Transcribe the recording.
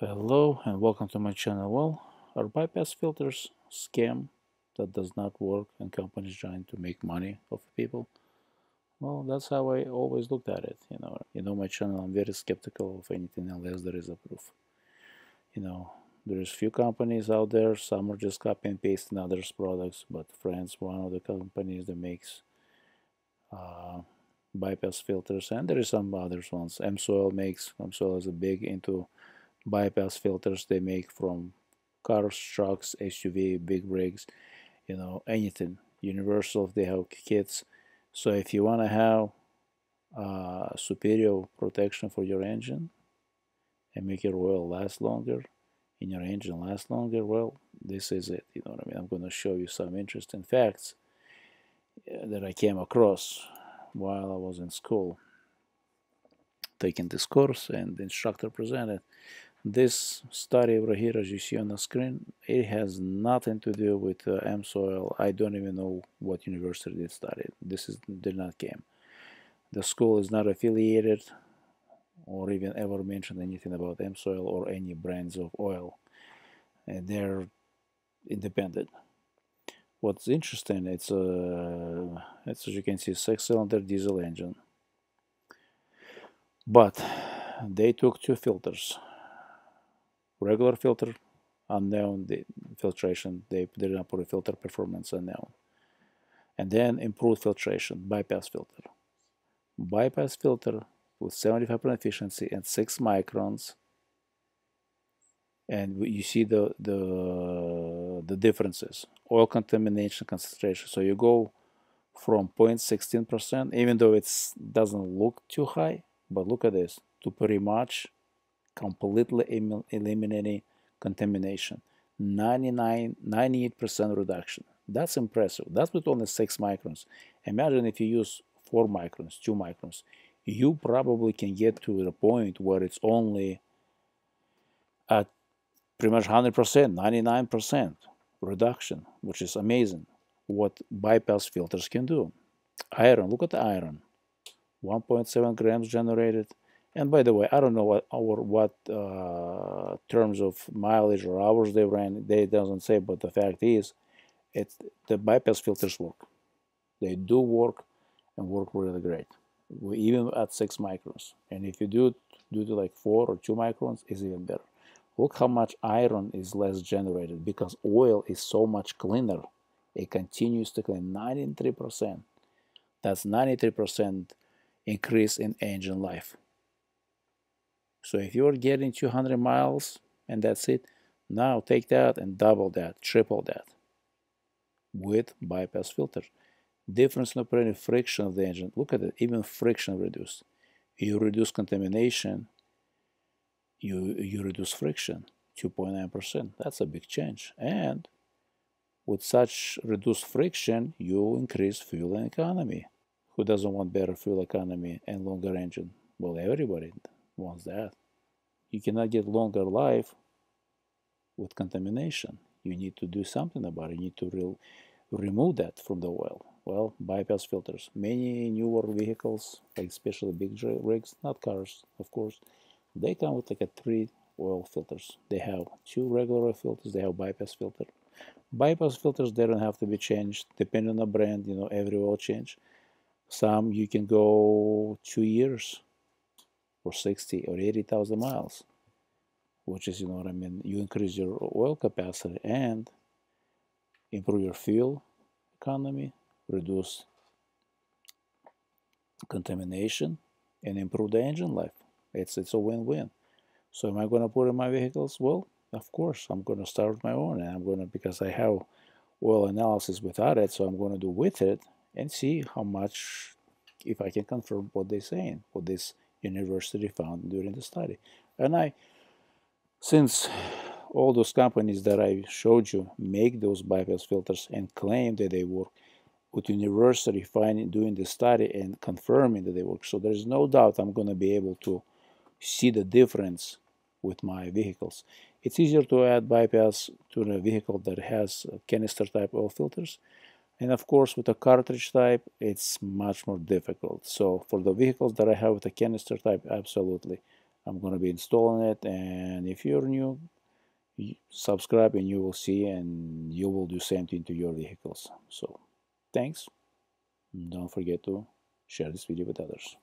Hello and welcome to my channel. Well, are bypass filters scam that does not work and companies trying to make money off people? Well, that's how I always looked at it. My channel. I'm very skeptical of anything unless there is a proof. You know, there's few companies out there. Some are just copy and pasting others' products. But France, one of the companies that makes uh, bypass filters, and there is some others ones. Amsoil makes. Amsoil is a big into bypass filters they make from cars, trucks, SUV, big rigs, anything. Universal, they have kits. So if you want to have superior protection for your engine and make your oil last longer and your engine last longer, well, this is it. You know what I mean? I'm going to show you some interesting facts that I came across while I was in school taking this course, and the instructor presented. This study over here, as you see on the screen, it has nothing to do with amsoil. I don't even know what university did study. This did not came. The school is not affiliated or even ever mentioned anything about amsoil or any brands of oil. And they're independent. What's interesting, it's as you can see, six-cylinder diesel engine. But they took two filters, regular filter, unknown, the filtration, they did not put a filter performance unknown. And then improved filtration, bypass filter. Bypass filter with 75% efficiency and 6 microns. And you see the differences. Oil contamination concentration. So you go from 0.16%, even though it doesn't look too high, but look at this, to pretty much completely eliminating contamination. 98% reduction. That's impressive. That's with only 6 microns. Imagine if you use 4 microns, 2 microns. You probably can get to the point where it's only at pretty much 100%, 99% reduction, which is amazing what bypass filters can do. Iron, look at the iron. 1.7 grams generated. And by the way, I don't know what terms of mileage or hours they ran. They doesn't say, but the fact is, the bypass filters work. They do work and work really great, even at 6 microns. And if you do to like 4 or 2 microns, it's even better. Look how much iron is less generated because oil is so much cleaner. It continues to clean 93%. That's 93% increase in engine life. So if you're getting 200 miles and that's it, now take that and double that, triple that with bypass filter. Difference in operating friction of the engine. Look at it, even friction reduced. You reduce contamination, you reduce friction, 2.9%. That's a big change. And with such reduced friction, you increase fuel economy. Who doesn't want better fuel economy and longer engine? Well, everybody wants that. You cannot get longer life with contamination. You need to do something about it. You need to remove that from the oil. Well, bypass filters. Many newer vehicles, like especially big rigs, not cars, of course, they come with like a 3 oil filters. They have 2 regular filters. They have bypass filter. Bypass filters, they don't have to be changed depending on the brand. Every oil change. Some you can go 2 years or 60 or 80,000 miles, which is, what I mean, you increase your oil capacity and improve your fuel economy, reduce contamination, and improve the engine life. It's a win-win. So am I going to put in my vehicles? Well, of course, I'm going to start with my own, and I'm going to, because I have oil analysis without it, so I'm going to do with it and see how much, if I can confirm what they're saying, what this university found during the study. And since all those companies that I showed you make those bypass filters and claim that they work, with university doing the study and confirming that they work, so there's no doubt I'm going to be able to see the difference with my vehicles. It's easier to add bypass to a vehicle that has canister type oil filters, and of course with a cartridge type it's much more difficult. So for the vehicles that I have with a canister type, absolutely I'm going to be installing it, and if you're new, subscribe and you will see, and you will do same thing to your vehicles. So thanks. Don't forget to share this video with others.